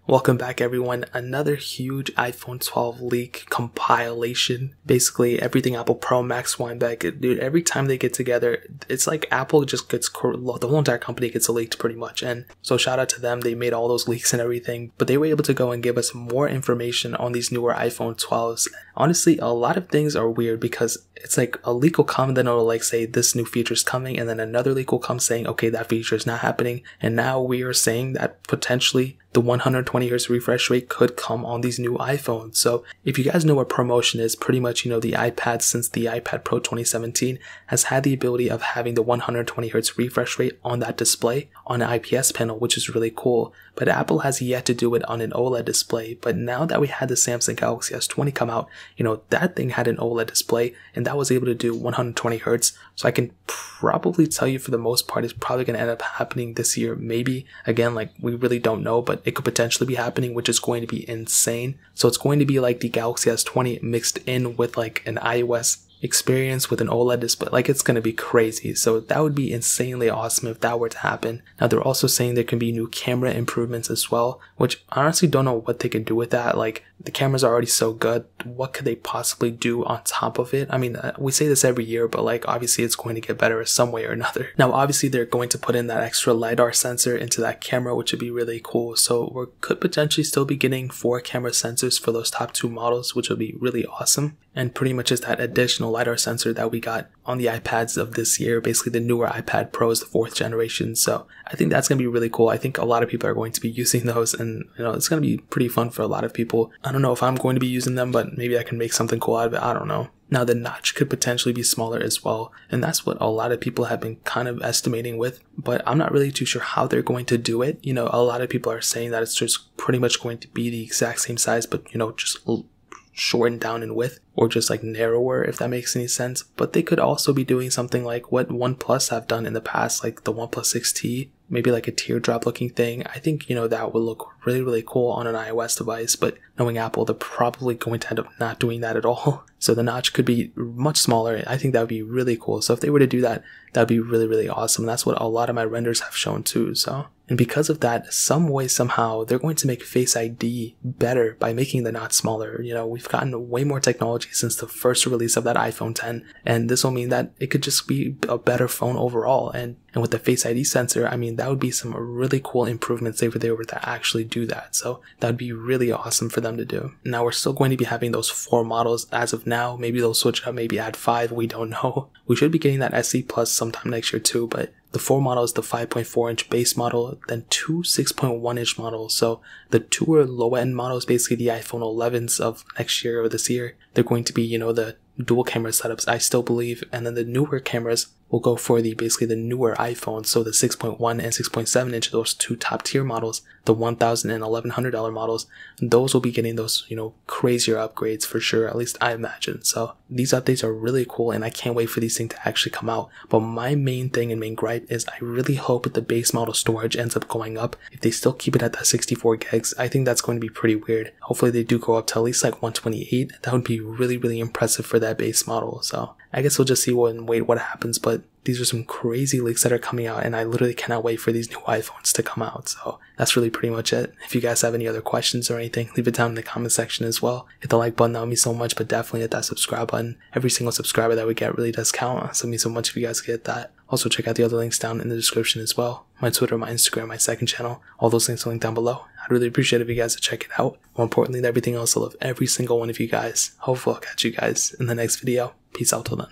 Welcome back everyone, another huge iPhone 12 leak compilation. Basically everything Apple Pro Max Weinbeck, dude, every time they get together, it's like Apple just gets, the whole entire company gets leaked pretty much. And so shout out to them, they made all those leaks and everything, but they were able to go and give us more information on these newer iPhone 12s. Honestly, a lot of things are weird because it's like a leak will come, then it'll like say this new feature is coming, and then another leak will come saying, okay, that feature is not happening. And now we are saying that potentially the 120Hz refresh rate could come on these new iPhones. So if you guys know what promotion is, pretty much, the iPad since the iPad Pro 2017 has had the ability of having the 120Hz refresh rate on that display on an IPS panel, which is really cool. But Apple has yet to do it on an OLED display. But now that we had the Samsung Galaxy S20 come out, that thing had an OLED display and that was able to do 120Hz. So I can probably tell you for the most part it's probably going to end up happening this year. Maybe, again, like we really don't know, but it could potentially be happening, which is going to be insane. So it's going to be like the Galaxy S20 mixed in with like an iOS experience with an OLED display. Like, it's going to be crazy. So that would be insanely awesome if that were to happen. Now they're also saying there can be new camera improvements as well, which I honestly don't know what they can do with that. Like, the cameras are already so good. What could they possibly do on top of it? I mean, we say this every year, but like obviously it's going to get better some way or another. Now obviously they're going to put in that extra LiDAR sensor into that camera, which would be really cool. So we could potentially still be getting 4 camera sensors for those top 2 models, which would be really awesome. And pretty much is that additional LiDAR sensor that we got on the iPads of this year, basically the newer iPad Pros, the 4th generation. So I think that's going to be really cool. I think a lot of people are going to be using those, and it's going to be pretty fun for a lot of people. I don't know if I'm going to be using them, but maybe I can make something cool out of it. I don't know. Now the notch could potentially be smaller as well, and that's what a lot of people have been kind of estimating with, but I'm not really too sure how they're going to do it. A lot of people are saying that it's just pretty much going to be the exact same size, but just shortened down in width, or just like narrower, if that makes any sense. But they could also be doing something like what OnePlus have done in the past, like the OnePlus 6T, maybe like a teardrop looking thing. I think that would look really, really cool on an iOS device, but knowing Apple, they're probably going to end up not doing that at all. So the notch could be much smaller. I think that would be really cool. So if they were to do that, that'd be really, really awesome. That's what a lot of my renders have shown too. So, and because of that, some way, somehow, they're going to make Face ID better by making the notch smaller. We've gotten way more technology since the first release of that iPhone 10, and this will mean that it could just be a better phone overall. And with the Face ID sensor, I mean, that would be some really cool improvements if they were to actually do that. So that would be really awesome for them to do. Now we're still going to be having those 4 models as of now. Maybe they'll switch it up, maybe add 5, we don't know. We should be getting that SE Plus sometime next year too, but the 4 models, the 5.4-inch base model, then 2 6.1-inch models. So the 2 are low-end models, basically the iPhone 11s of next year or this year. They're going to be, the dual camera setups, I still believe, and then the newer cameras will go for basically the newer iPhones. So the 6.1 and 6.7 inch, those 2 top tier models, the $1,000 and $1,100 models, those will be getting those, crazier upgrades for sure, at least I imagine. So these updates are really cool, and I can't wait for these things to actually come out. But my main thing and main gripe is I really hope that the base model storage ends up going up. If they still keep it at that 64 gigs, I think that's going to be pretty weird. Hopefully they do go up to at least like 128. That would be really, really impressive for that base model. So I guess we'll just see what happens, but these are some crazy leaks that are coming out, and I literally cannot wait for these new iPhones to come out. So that's really pretty much it. If you guys have any other questions or anything, leave it down in the comment section as well. Hit the like button, that would mean so much, but definitely hit that subscribe button. Every single subscriber that we get really does count, so it means so much if you guys get that. Also check out the other links down in the description as well. My Twitter, my Instagram, my second channel, all those links are linked down below. I'd really appreciate it if you guys would check it out. More importantly than everything else, I love every single one of you guys. Hopefully I'll catch you guys in the next video. Peace out till then.